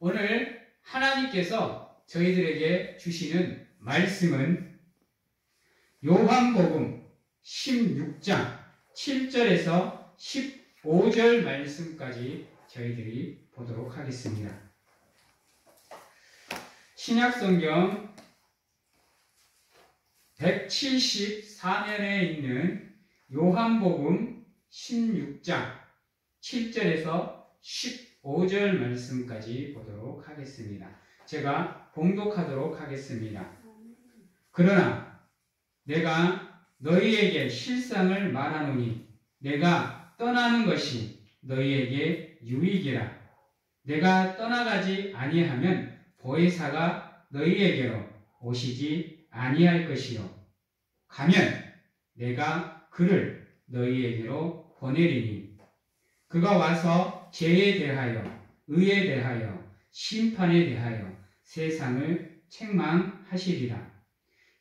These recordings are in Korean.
오늘 하나님께서 저희들에게 주시는 말씀은 요한복음 16장 7절에서 15절 말씀까지 저희들이 보도록 하겠습니다. 신약성경 174면에 있는 요한복음 16장 7절에서 15절 말씀까지 보도록 하겠습니다. 제가 봉독하도록 하겠습니다. 그러나 내가 너희에게 실상을 말하노니 내가 떠나는 것이 너희에게 유익이라. 내가 떠나가지 아니하면 보혜사가 너희에게로 오시지 아니할 것이요. 가면 내가 그를 너희에게로 보내리니 그가 와서 죄에 대하여 의에 대하여 심판에 대하여 세상을 책망하시리라.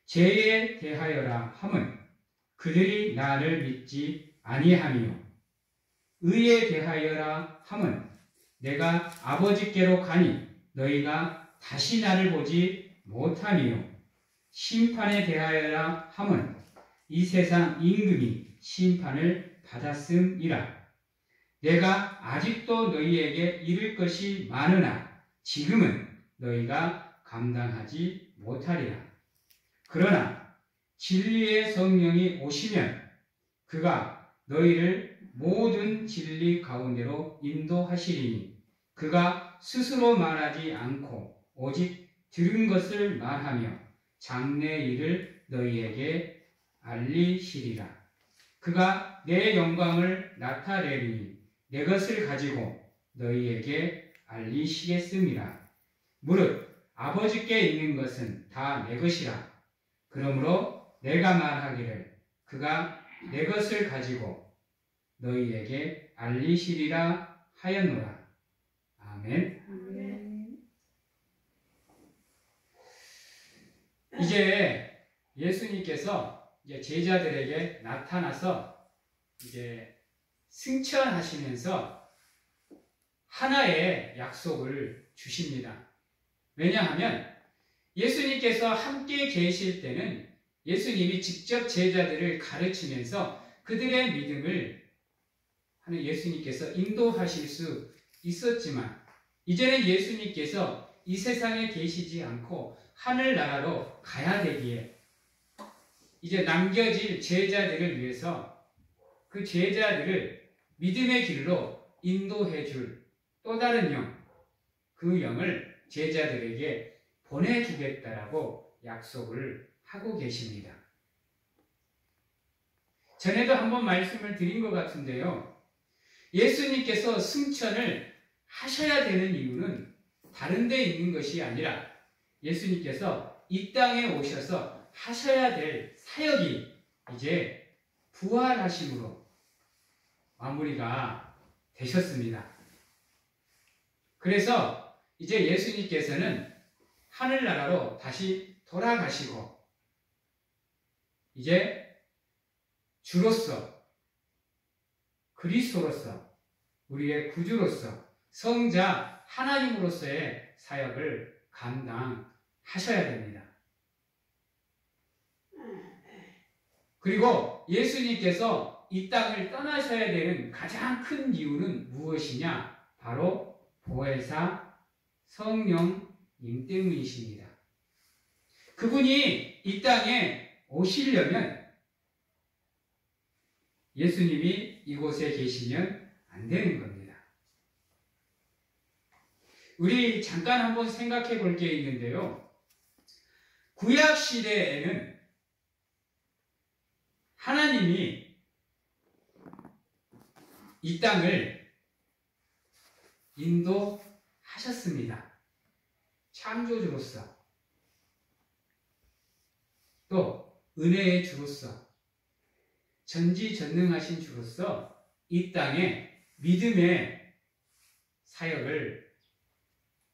죄에 대하여라 함은 그들이 나를 믿지 아니하며 의에 대하여라 함은 내가 아버지께로 가니 너희가 다시 나를 보지 못하며 심판에 대하여라 함은 이 세상 임금이 심판을 받았음이라. 내가 아직도 너희에게 이를 것이 많으나 지금은 너희가 감당하지 못하리라. 그러나 진리의 성령이 오시면 그가 너희를 모든 진리 가운데로 인도하시리니 그가 스스로 말하지 않고 오직 들은 것을 말하며 장래 일을 너희에게 알리시리라. 그가 내 영광을 나타내리니 내 것을 가지고 너희에게 알리시겠음이라. 무릇 아버지께 있는 것은 다 내 것이라. 그러므로 내가 말하기를 그가 내 것을 가지고 너희에게 알리시리라 하였노라. 아멘. 아멘. 이제 예수님께서 제자들에게 나타나서 이제 승천하시면서 하나의 약속을 주십니다. 왜냐하면 예수님께서 함께 계실 때는 예수님이 직접 제자들을 가르치면서 그들의 믿음을 하는 예수님께서 인도하실 수 있었지만 이제는 예수님께서 이 세상에 계시지 않고 하늘나라로 가야 되기에 이제 남겨질 제자들을 위해서 그 제자들을 믿음의 길로 인도해 줄 또 다른 영, 그 영을 제자들에게 보내주겠다라고 약속을 하고 계십니다. 전에도 한번 말씀을 드린 것 같은데요. 예수님께서 승천을 하셔야 되는 이유는 다른 데 있는 것이 아니라 예수님께서 이 땅에 오셔서 하셔야 될 사역이 이제 부활하심으로 마무리가 되셨습니다. 그래서 이제 예수님께서는 하늘나라로 다시 돌아가시고 이제 주로서 그리스도로서 우리의 구주로서 성자 하나님으로서의 사역을 감당하셔야 됩니다. 그리고 예수님께서 이 땅을 떠나셔야 되는 가장 큰 이유는 무엇이냐? 바로 보혜사 성령님 때문이십니다. 그분이 이 땅에 오시려면 예수님이 이곳에 계시면 안 되는 겁니다. 우리 잠깐 한번 생각해 볼 게 있는데요. 구약 시대에는 하나님이 이 땅을 인도하셨습니다. 창조주로서 또 은혜의 주로서 전지전능하신 주로서 이 땅에 믿음의 사역을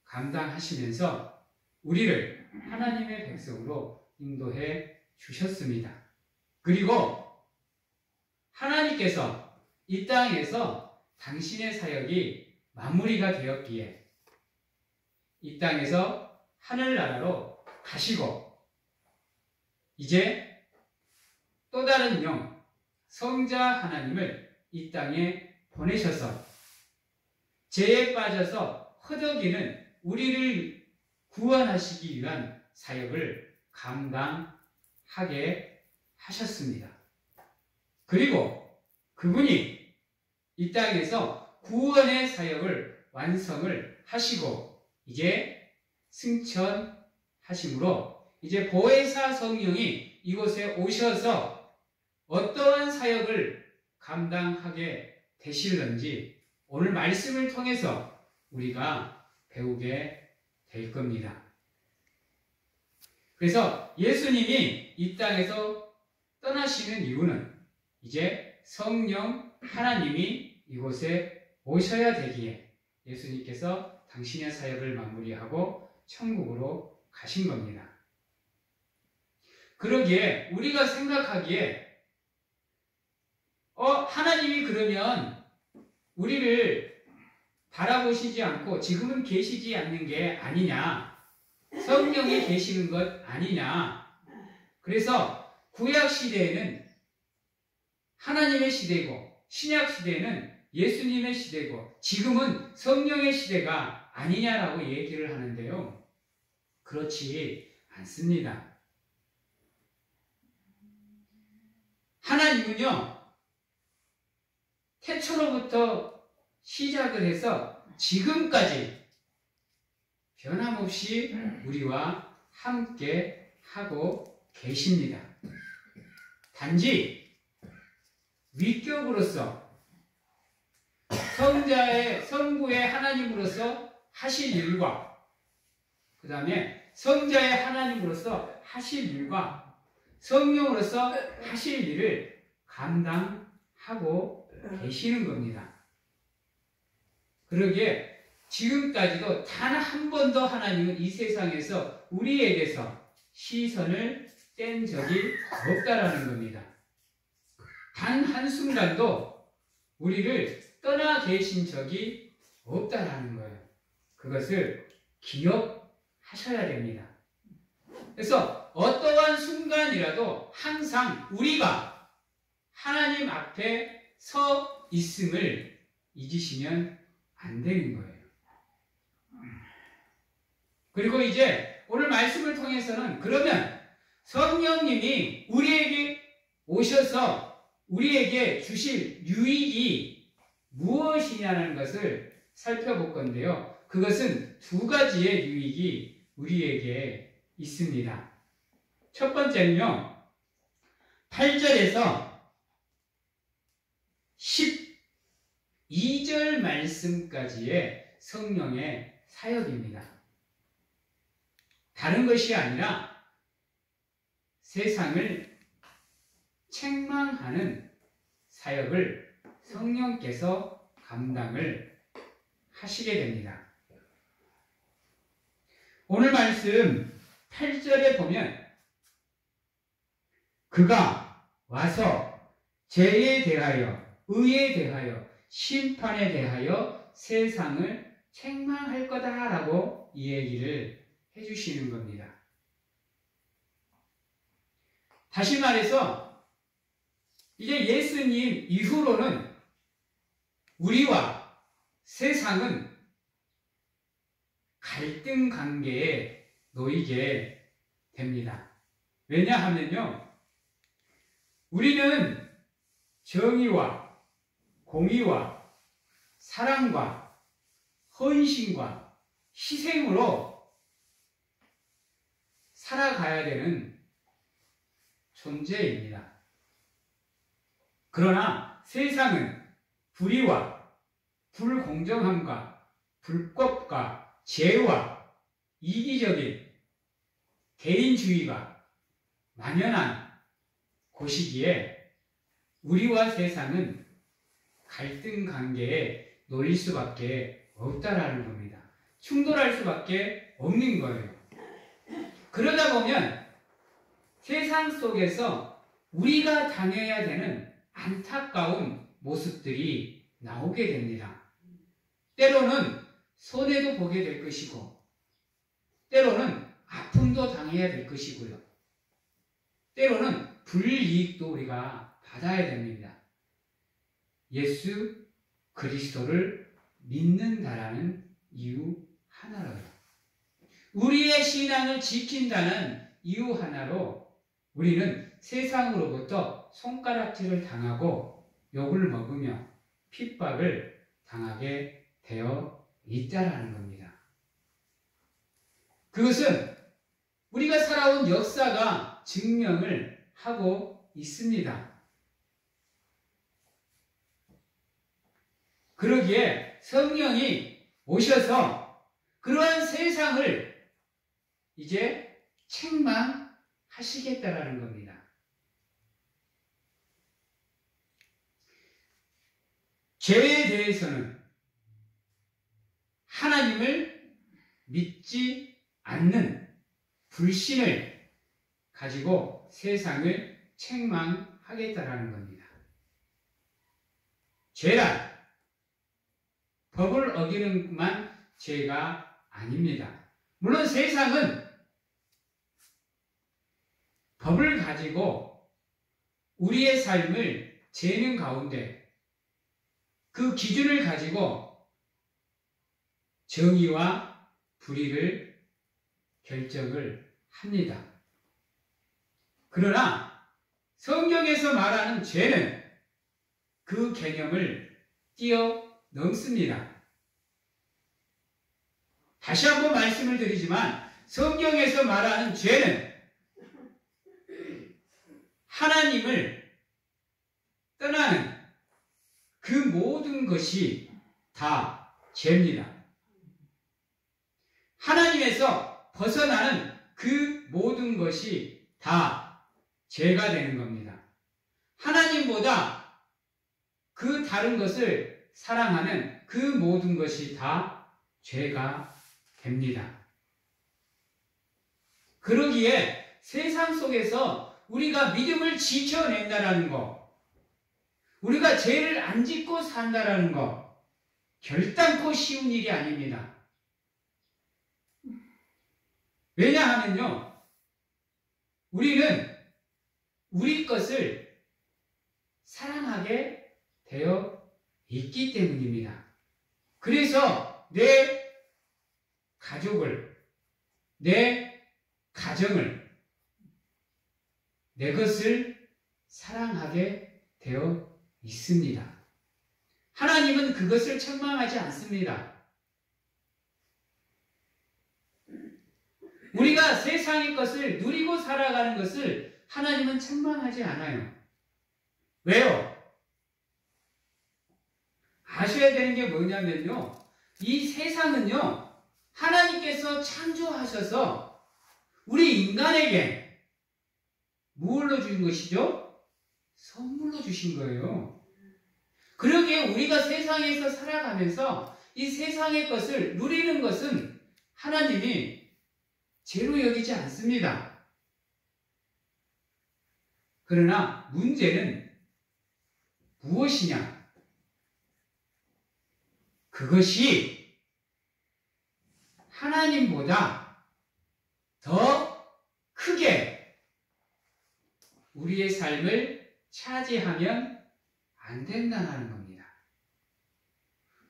감당하시면서 우리를 하나님의 백성으로 인도해 주셨습니다. 그리고 하나님께서 이 땅에서 당신의 사역이 마무리가 되었기에 이 땅에서 하늘나라로 가시고 이제 또 다른 영, 성자 하나님을 이 땅에 보내셔서 죄에 빠져서 허덕이는 우리를 구원하시기 위한 사역을 감당하게 하셨습니다. 그리고 그분이 이 땅에서 구원의 사역을 완성을 하시고 이제 승천하심으로 이제 보혜사 성령이 이곳에 오셔서 어떠한 사역을 감당하게 되실런지 오늘 말씀을 통해서 우리가 배우게 될 겁니다. 그래서 예수님이 이 땅에서 떠나시는 이유는 이제 성령 하나님이 이곳에 오셔야 되기에 예수님께서 당신의 사역을 마무리하고 천국으로 가신 겁니다. 그러기에 우리가 생각하기에 하나님이 그러면 우리를 바라보시지 않고 지금은 계시지 않는 게 아니냐, 성령이 계시는 것 아니냐. 그래서 구약 시대에는 하나님의 시대고 신약 시대에는 예수님의 시대고 지금은 성령의 시대가 아니냐라고 얘기를 하는데요. 그렇지 않습니다. 하나님은요, 태초로부터 시작을 해서 지금까지 변함없이 우리와 함께 하고 계십니다. 단지 위격으로서 성부의 하나님으로서 하실 일과 그 다음에 성자의 하나님으로서 하실 일과 성령으로서 하실 일을 감당하고 계시는 겁니다. 그러기에 지금까지도 단 한 번도 하나님은 이 세상에서 우리에게서 시선을 뗀 적이 없다라는 겁니다. 단 한순간도 우리를 떠나 계신 적이 없다라는 거예요. 그것을 기억하셔야 됩니다. 그래서 어떠한 순간이라도 항상 우리가 하나님 앞에 서 있음을 잊으시면 안 되는 거예요. 그리고 이제 오늘 말씀을 통해서는 그러면 성령님이 우리에게 오셔서 우리에게 주실 유익이 무엇이냐는 것을 살펴볼 건데요. 그것은 두 가지의 유익이 우리에게 있습니다. 첫 번째는요, 8절에서 12절 말씀까지의 성령의 사역입니다. 다른 것이 아니라 세상을 책망하는 사역을 성령께서 감당을 하시게 됩니다. 오늘 말씀 8절에 보면 그가 와서 죄에 대하여 의에 대하여 심판에 대하여 세상을 책망할 거다라고 이 얘기를 해주시는 겁니다. 다시 말해서 이제 예수님 이후로는 우리와 세상은 갈등 관계에 놓이게 됩니다. 왜냐하면요, 우리는 정의와 공의와 사랑과 헌신과 희생으로 살아가야 되는 존재입니다. 그러나 세상은 불의와 불공정함과 불법과 죄와 이기적인 개인주의가 만연한 곳이기에 우리와 세상은 갈등 관계에 놓일 수밖에 없다라는 겁니다. 충돌할 수밖에 없는 거예요. 그러다 보면 세상 속에서 우리가 당해야 되는 안타까운 모습들이 나오게 됩니다. 때로는 손해도 보게 될 것이고 때로는 아픔도 당해야 될 것이고요. 때로는 불이익도 우리가 받아야 됩니다. 예수 그리스도를 믿는다라는 이유 하나로요. 우리의 신앙을 지킨다는 이유 하나로 우리는 세상으로부터 손가락질을 당하고 욕을 먹으며 핍박을 당하게 되어 있다라는 겁니다. 그것은 우리가 살아온 역사가 증명을 하고 있습니다. 그러기에 성령이 오셔서 그러한 세상을 이제 책망하시겠다라는 겁니다. 죄에 대해서는 하나님을 믿지 않는 불신을 가지고 세상을 책망하겠다라는 겁니다. 죄란 법을 어기는 것만 죄가 아닙니다. 물론 세상은 법을 가지고 우리의 삶을 재는 가운데 그 기준을 가지고 정의와 불의를 결정을 합니다. 그러나 성경에서 말하는 죄는 그 개념을 뛰어넘습니다. 다시 한번 말씀을 드리지만 성경에서 말하는 죄는 하나님을 떠나는 그 모든 것이 다 죄입니다. 하나님에서 벗어나는 그 모든 것이 다 죄가 되는 겁니다. 하나님보다 그 다른 것을 사랑하는 그 모든 것이 다 죄가 됩니다. 그러기에 세상 속에서 우리가 믿음을 지켜낸다라는 것, 우리가 죄를 안 짓고 산다라는 것, 결단코 쉬운 일이 아닙니다. 왜냐하면요, 우리는 우리 것을 사랑하게 되어 있기 때문입니다. 그래서 내 가족을, 내 가정을, 내 것을 사랑하게 되어 있습니다. 하나님은 그것을 책망하지 않습니다. 우리가 세상의 것을 누리고 살아가는 것을 하나님은 책망하지 않아요. 왜요? 아셔야 되는 게 뭐냐면요, 이 세상은요, 하나님께서 창조하셔서 우리 인간에게 뭘로 주신 것이죠? 선물로 주신 거예요. 그러기에 우리가 세상에서 살아가면서 이 세상의 것을 누리는 것은 하나님이 죄로 여기지 않습니다. 그러나 문제는 무엇이냐? 그것이 하나님보다 더 크게 우리의 삶을 차지하면 안 된다는 겁니다.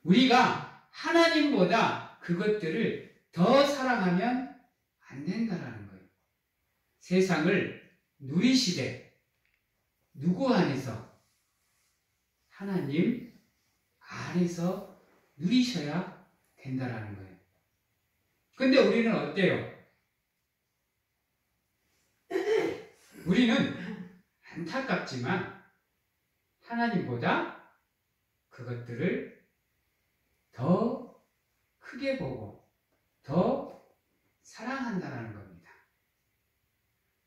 우리가 하나님보다 그것들을 더 사랑하면 안 된다는 거예요. 세상을 누리시되 누구 안에서? 하나님 안에서 누리셔야 된다는 거예요. 근데 우리는 어때요? 우리는 안타깝지만 하나님보다 그것들을 더 크게 보고 더 사랑한다는 겁니다.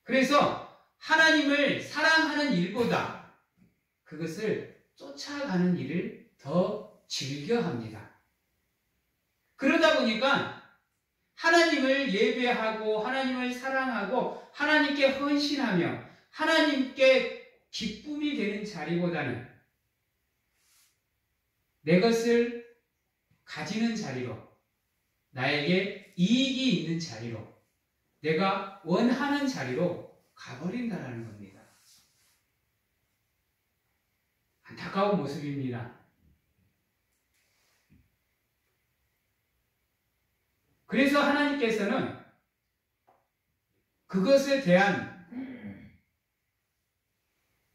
그래서 하나님을 사랑하는 일보다 그것을 쫓아가는 일을 더 즐겨합니다. 그러다 보니까 하나님을 예배하고 하나님을 사랑하고 하나님께 헌신하며 하나님께 기쁨이 되는 자리보다는 내 것을 가지는 자리로, 나에게 이익이 있는 자리로, 내가 원하는 자리로 가버린다라는 겁니다. 안타까운 모습입니다. 그래서 하나님께서는 그것에 대한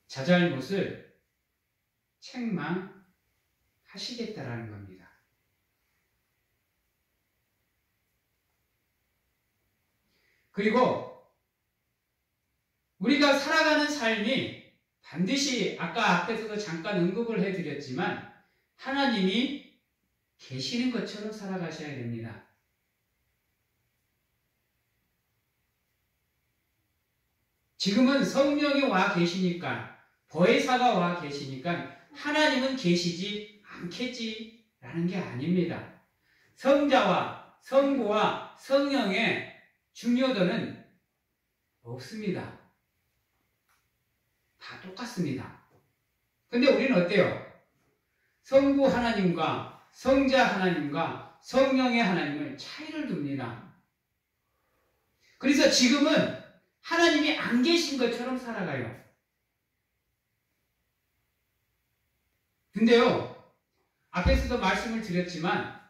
자잘못을 책망하시겠다라는 겁니다. 그리고 우리가 살아가는 삶이 반드시 아까 앞에서도 잠깐 언급을 해드렸지만 하나님이 계시는 것처럼 살아가셔야 됩니다. 지금은 성령이 와 계시니까, 보혜사가 와 계시니까 하나님은 계시지 않겠지라는 게 아닙니다. 성자와 성부와 성령의 중요도는 없습니다. 다 똑같습니다. 근데 우리는 어때요? 성부 하나님과 성자 하나님과 성령의 하나님을 차이를 둡니다. 그래서 지금은 하나님이 안 계신 것처럼 살아가요. 근데요, 앞에서도 말씀을 드렸지만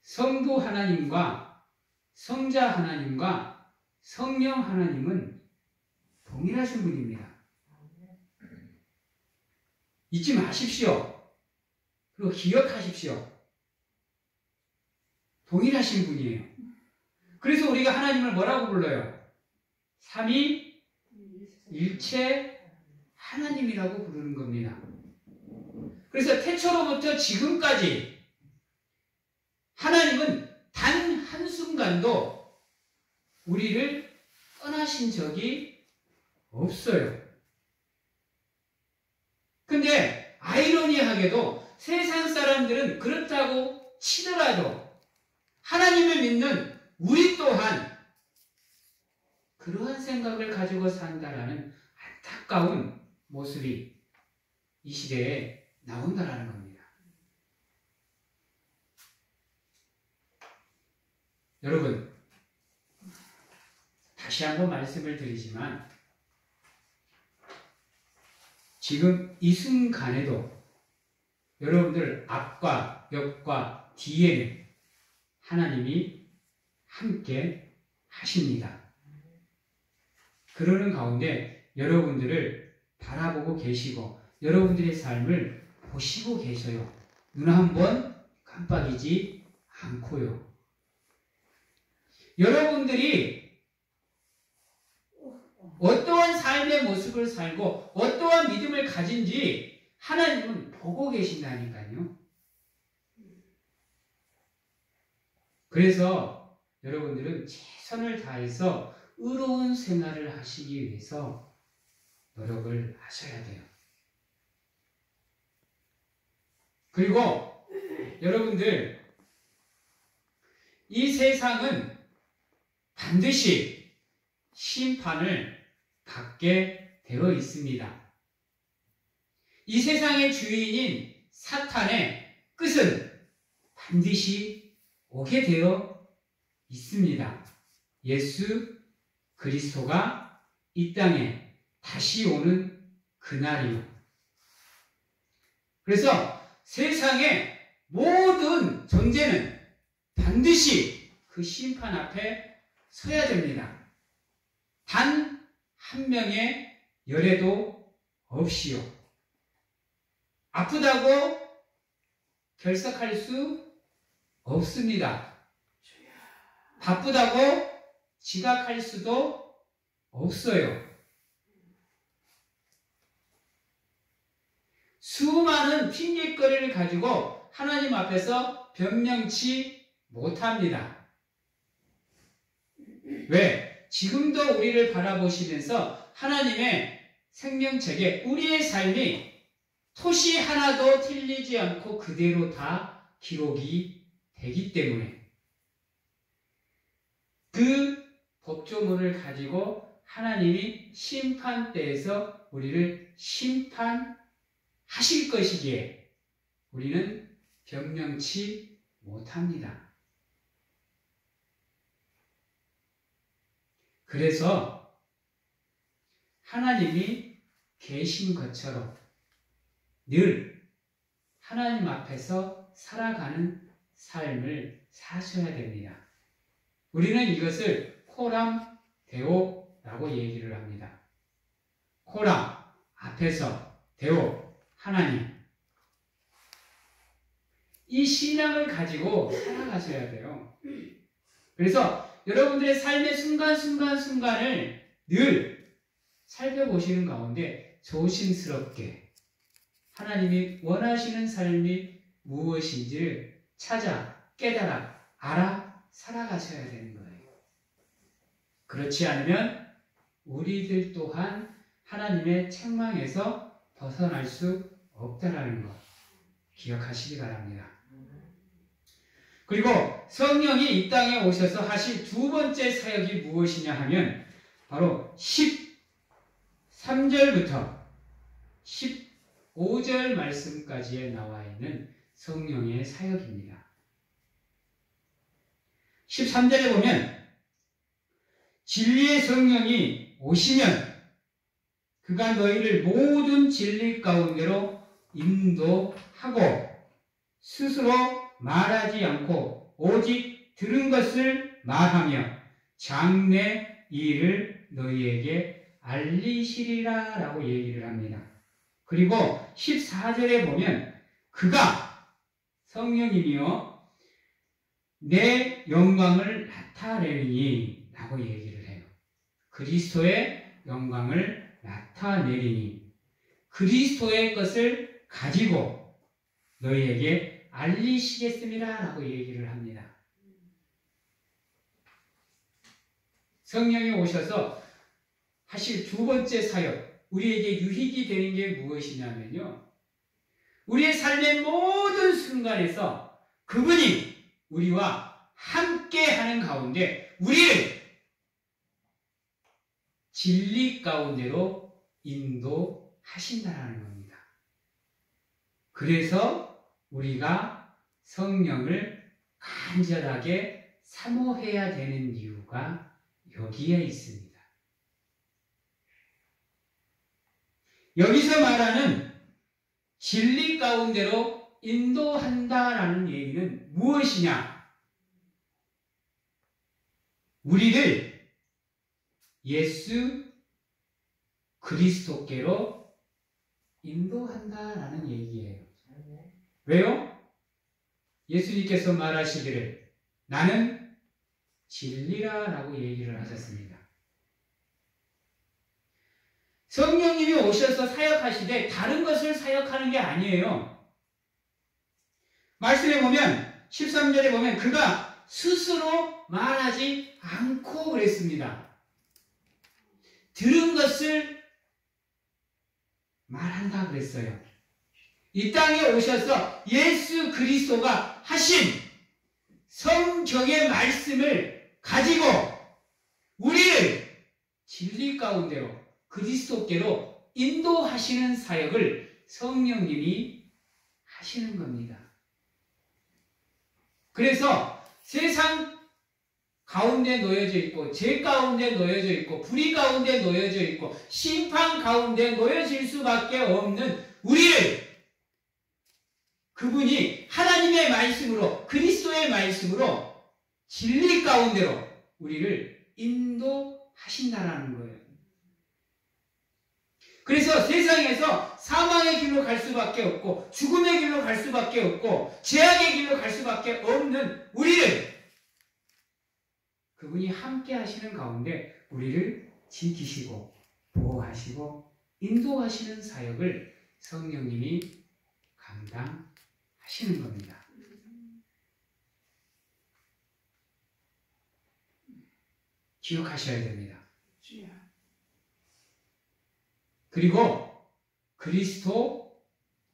성부 하나님과 성자 하나님과 성령 하나님은 동일하신 분입니다. 잊지 마십시오. 그리고 기억하십시오. 동일하신 분이에요. 그래서 우리가 하나님을 뭐라고 불러요? 삼위일체 하나님이라고 부르는 겁니다. 그래서 태초로부터 지금까지 하나님은 단 한순간도 우리를 떠나신 적이 없어요. 근데 아이러니하게도 세상 사람들은 그렇다고 치더라도 하나님을 믿는 우리 또한 그러한 생각을 가지고 산다라는 안타까운 모습이 이 시대에 나온다라는 겁니다. 여러분, 다시 한번 말씀을 드리지만 지금 이 순간에도 여러분들 앞과 옆과 뒤에는 하나님이 함께 하십니다. 그러는 가운데 여러분들을 바라보고 계시고 여러분들의 삶을 보시고 계셔요. 눈 한 번 깜빡이지 않고요. 여러분들이 어떠한 삶의 모습을 살고 어떠한 믿음을 가진지 하나님은 보고 계신다니까요. 그래서 여러분들은 최선을 다해서 의로운 생활을 하시기 위해서 노력을 하셔야 돼요. 그리고 여러분들, 이 세상은 반드시 심판을 받게 되어 있습니다. 이 세상의 주인인 사탄의 끝은 반드시 오게 되어 있습니다. 예수 그리스도가 이 땅에 다시 오는 그날이요. 그래서 세상의 모든 존재는 반드시 그 심판 앞에 서야 됩니다. 단 한 명의 열애도 없이요. 아프다고 결석할 수 없습니다. 바쁘다고 지각할 수도 없어요. 수많은 핑계거리를 가지고 하나님 앞에서 변명치 못합니다. 왜? 지금도 우리를 바라보시면서 하나님의 생명책에 우리의 삶이 토시 하나도 틀리지 않고 그대로 다 기록이 되기 때문에 그 법조문을 가지고 하나님이 심판대에서 우리를 심판하실 것이기에 우리는 변명치 못합니다. 그래서 하나님이 계신 것처럼 늘 하나님 앞에서 살아가는 삶을 사셔야 됩니다. 우리는 이것을 코람 데오라고 얘기를 합니다. 코람, 앞에서, 데오, 하나님. 이 신앙을 가지고 살아가셔야 돼요. 그래서 여러분들의 삶의 순간순간을 늘 살펴보시는 가운데 조심스럽게 하나님이 원하시는 삶이 무엇인지를 찾아, 깨달아, 알아 살아가셔야 되는 거예요. 그렇지 않으면 우리들 또한 하나님의 책망에서 벗어날 수 없다라는 것 기억하시기 바랍니다. 그리고 성령이 이 땅에 오셔서 하실 두 번째 사역이 무엇이냐 하면 바로 13절부터 15절 말씀까지에 나와 있는 성령의 사역입니다. 13절에 보면 진리의 성령이 오시면 그가 너희를 모든 진리 가운데로 인도하고 스스로 말하지 않고 오직 들은 것을 말하며 장래 일을 너희에게 알리시리라 라고 얘기를 합니다. 그리고 14절에 보면 그가 성령님이요 내 영광을 나타내리니 라고 얘기를 해요. 그리스도의 영광을 나타내리니 그리스도의 것을 가지고 너희에게 알리시겠습니다 라고 얘기를 합니다. 성령이 오셔서 하실 두 번째 사역, 우리에게 유익이 되는 게 무엇이냐면요, 우리의 삶의 모든 순간에서 그분이 우리와 함께 하는 가운데 우리를 진리 가운데로 인도하신다는 겁니다. 그래서 우리가 성령을 간절하게 사모해야 되는 이유가 여기에 있습니다. 여기서 말하는 진리 가운데로 인도한다라는 얘기는 무엇이냐? 우리를 예수 그리스도께로 인도한다라는 얘기예요. 왜요? 예수님께서 말하시기를 나는 진리라라고 얘기를 하셨습니다. 성령님이 오셔서 사역하시되 다른 것을 사역하는 게 아니에요. 말씀에 보면 13절에 보면 그가 스스로 말하지 않고 그랬습니다. 들은 것을 말한다 그랬어요. 이 땅에 오셔서 예수 그리스도가 하신 성경의 말씀을 가지고 우리를 진리 가운데로 그리스도께로 인도하시는 사역을 성령님이 하시는 겁니다. 그래서 세상 가운데 놓여져 있고 죄 가운데 놓여져 있고 불의 가운데 놓여져 있고 심판 가운데 놓여질 수밖에 없는 우리를 그분이 하나님의 말씀으로 그리스도의 말씀으로 진리 가운데로 우리를 인도하신다라는 거예요. 그래서 세상에서 사망의 길로 갈 수밖에 없고 죽음의 길로 갈 수밖에 없고 죄악의 길로 갈 수밖에 없는 우리를 그분이 함께 하시는 가운데 우리를 지키시고 보호하시고 인도하시는 사역을 성령님이 감당하시는 겁니다. 기억하셔야 됩니다. 그리고 그리스도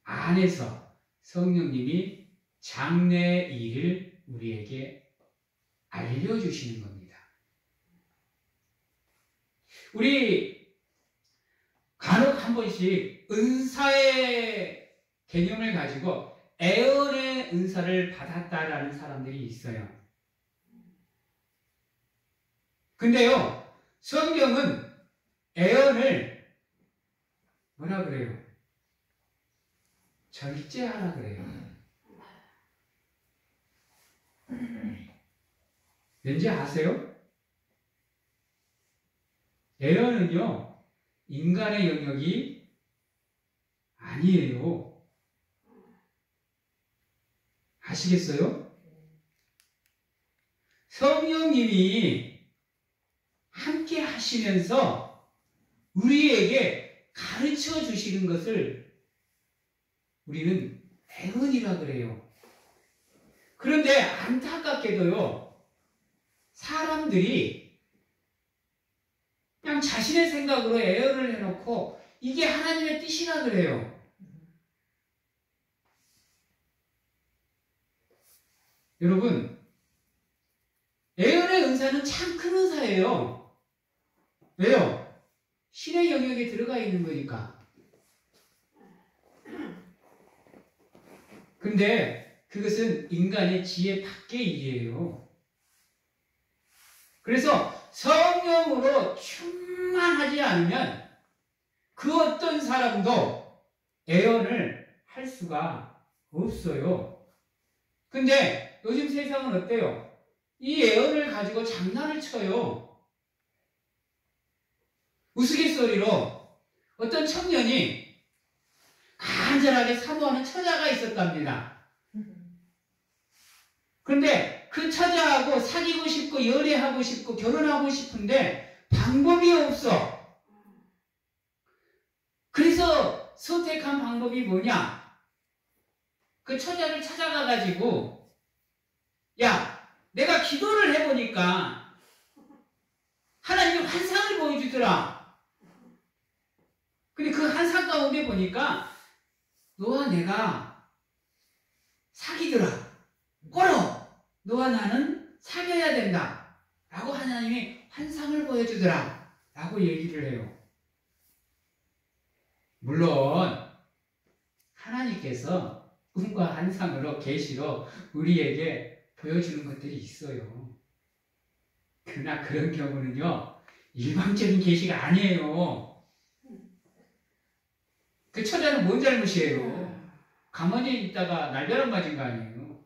안에서 성령님이 장래의 일을 우리에게 알려주시는 겁니다. 우리 간혹 한 번씩 은사의 개념을 가지고 애언의 은사를 받았다라는 사람들이 있어요. 근데요, 성경은 애언을 뭐라 그래요? 절제하라 그래요. 왠지 아세요? 애언은요, 인간의 영역이 아니에요. 아시겠어요? 성령님이 함께 하시면서 우리에게 가르쳐 주시는 것을 우리는 애언이라 그래요. 그런데 안타깝게도요, 사람들이 그냥 자신의 생각으로 애언을 해놓고 이게 하나님의 뜻이라 그래요. 여러분, 애언의 은사는 참 큰 은사예요. 왜요? 신의 영역에 들어가 있는 거니까. 근데 그것은 인간의 지혜 밖의 일이에요. 그래서 성령으로 충만하지 않으면 그 어떤 사람도 애언을 할 수가 없어요. 근데 요즘 세상은 어때요? 이 애언을 가지고 장난을 쳐요. 우스갯소리로 어떤 청년이 간절하게 사모하는 처자가 있었답니다. 그런데 그 처자하고 사귀고 싶고 연애하고 싶고 결혼하고 싶은데 방법이 없어. 그래서 선택한 방법이 뭐냐? 그 처자를 찾아가가지고, 야, 내가 기도를 해보니까 하나님이 환상을 보여주더라. 근데 그 환상 가운데 보니까 너와 내가 사귀더라. 꼴어! 너와 나는 사귀어야 된다. 라고 하나님이 환상을 보여주더라. 라고 얘기를 해요. 물론 하나님께서 꿈과 환상으로 계시로 우리에게 보여주는 것들이 있어요. 그러나 그런 경우는요, 일방적인 계시가 아니에요. 그 처자는 뭔 잘못이에요? 가만히 있다가 날벼락 맞은 거 아니에요?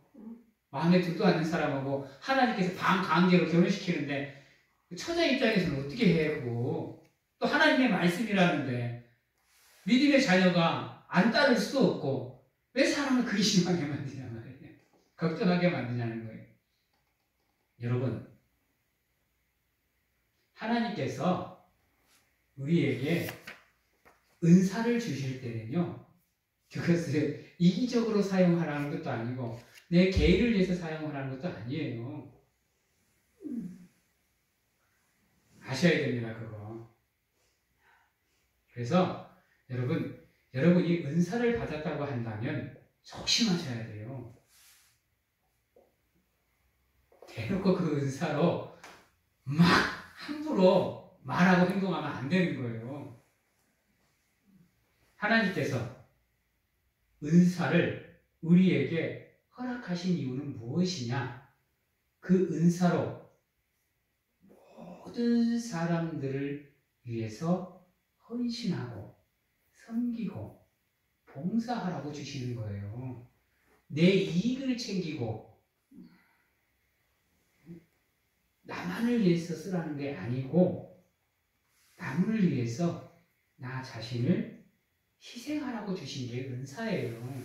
마음에 들도 않는 사람하고 하나님께서 반강제로 결혼시키는데 처자 입장에서는 어떻게 해요? 또 하나님의 말씀이라는데 믿음의 자녀가 안 따를 수도 없고 왜 사람을 근심하게 만드냐 말이에요. 걱정하게 만드냐는 거예요. 여러분, 하나님께서 우리에게 은사를 주실 때는요, 그것을 이기적으로 사용하라는 것도 아니고 내 개인을 위해서 사용하라는 것도 아니에요. 아셔야 됩니다, 그거. 그래서 여러분이 은사를 받았다고 한다면 조심하셔야 돼요. 대놓고 그 은사로 막 함부로 말하고 행동하면 안 되는 거예요. 하나님께서 은사를 우리에게 허락하신 이유는 무엇이냐? 그 은사로 모든 사람들을 위해서 헌신하고 섬기고 봉사하라고 주시는 거예요. 내 이익을 챙기고 나만을 위해서 쓰라는 게 아니고 남을 위해서 나 자신을 희생하라고 주신 게 은사예요.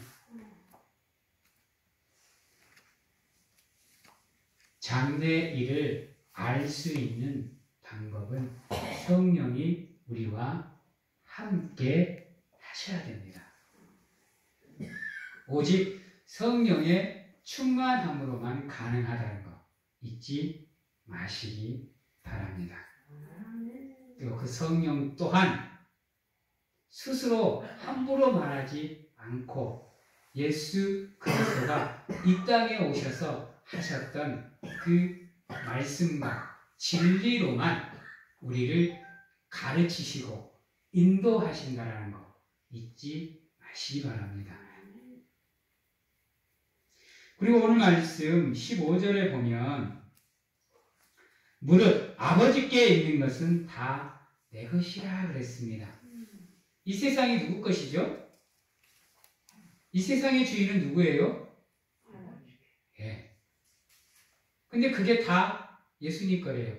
장래 일을 알 수 있는 방법은 성령이 우리와 함께 하셔야 됩니다. 오직 성령의 충만함으로만 가능하다는 거 잊지 마시기 바랍니다. 그리고 그 성령 또한 스스로 함부로 말하지 않고 예수 그리스도가 이 땅에 오셔서 하셨던 그 말씀과 진리로만 우리를 가르치시고 인도하신다라는 거 잊지 마시기 바랍니다. 그리고 오늘 말씀 15절에 보면 무릇 아버지께 있는 것은 다 내 것이라 그랬습니다. 이 세상이 누구 것이죠? 이 세상의 주인은 누구예요? 예. 근데 그게 다 예수님 거래요.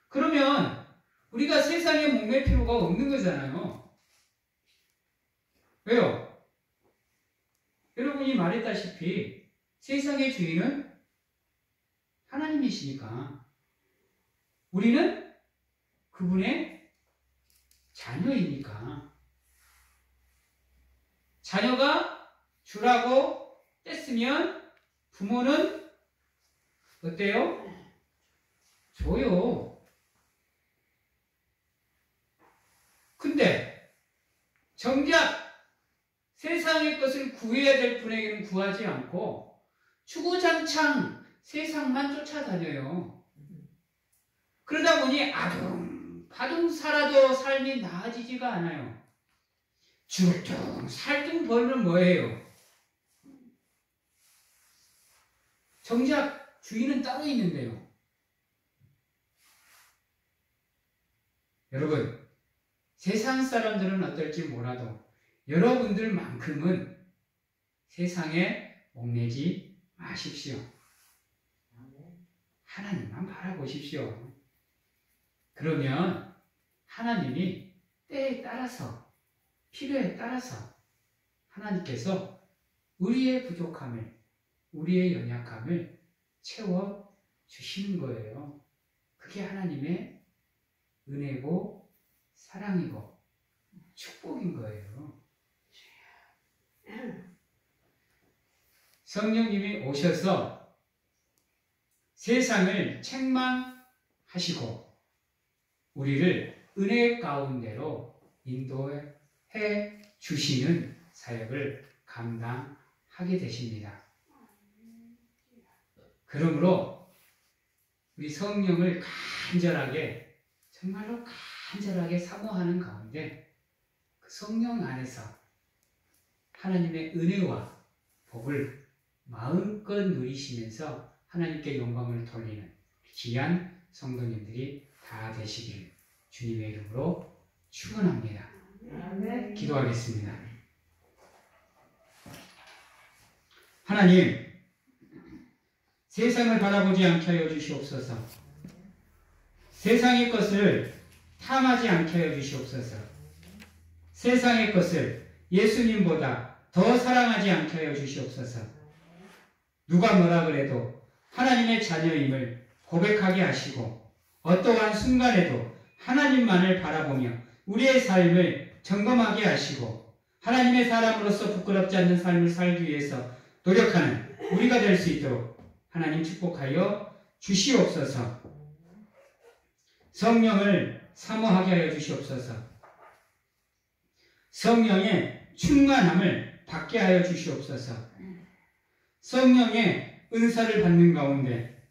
그러면 우리가 세상에 목맬 필요가 없는 거잖아요. 왜요? 여러분이 말했다시피 세상의 주인은 하나님이시니까 우리는 그분의 자녀이니까 자녀가 주라고 뗐으면 부모는 어때요? 줘요. 근데 정작 세상의 것을 구해야 될 분에게는 구하지 않고 주구장창 세상만 쫓아다녀요. 그러다 보니 아둥바둥 살아도 삶이 나아지지가 않아요. 줄등 살등 벌면 뭐예요? 정작 주인은 따로 있는데요. 여러분, 세상 사람들은 어떨지 몰라도 여러분들만큼은 세상에 목매지 마십시오. 하나님만 바라보십시오. 그러면 하나님이 때에 따라서 필요에 따라서 하나님께서 우리의 부족함을 우리의 연약함을 채워주시는 거예요. 그게 하나님의 은혜고 사랑이고 축복인 거예요. 성령님이 오셔서 세상을 책망하시고 우리를 은혜 가운데로 인도해 주시는 사역을 감당하게 되십니다. 그러므로 우리 성령을 간절하게 정말로 간절하게 사모하는 가운데 그 성령 안에서 하나님의 은혜와 복을 마음껏 누리시면서 하나님께 영광을 돌리는 귀한 성도님들이 다 되시길 주님의 이름으로 축원합니다. 기도하겠습니다. 하나님, 세상을 바라보지 않게 하여 주시옵소서. 세상의 것을 탐하지 않게 하여 주시옵소서. 세상의 것을 예수님보다 더 사랑하지 않게 하여 주시옵소서. 누가 뭐라 그래도 하나님의 자녀임을 고백하게 하시고 어떠한 순간에도 하나님만을 바라보며 우리의 삶을 점검하게 하시고 하나님의 사람으로서 부끄럽지 않는 삶을 살기 위해서 노력하는 우리가 될 수 있도록 하나님 축복하여 주시옵소서. 성령을 사모하게 하여 주시옵소서. 성령의 충만함을 받게 하여 주시옵소서. 성령의 은사를 받는 가운데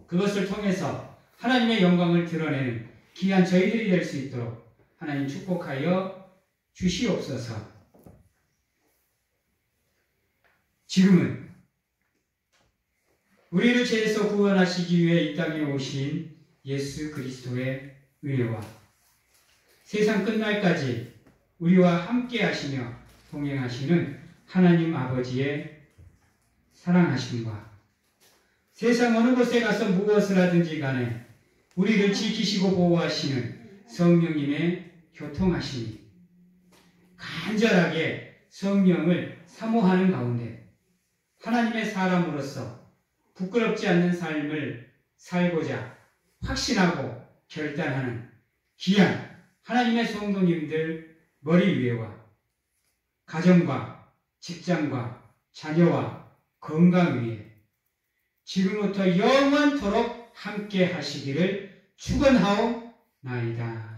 그것을 통해서 하나님의 영광을 드러내는 귀한 저희들이 될 수 있도록 하나님 축복하여 주시옵소서. 지금은 우리를 죄에서 구원하시기 위해 이 땅에 오신 예수 그리스도의 은혜와 세상 끝날까지 우리와 함께 하시며 동행하시는 하나님 아버지의 사랑하심과 세상 어느 곳에 가서 무엇을 하든지 간에 우리를 지키시고 보호하시는 성령님의 교통하심이 간절하게 성령을 사모하는 가운데 하나님의 사람으로서 부끄럽지 않는 삶을 살고자 확신하고 결단하는 귀한 하나님의 성도님들 머리 위에와 가정과 직장과 자녀와 건강 위에 지금부터 영원토록 함께 하시기를 축원하옵나이다.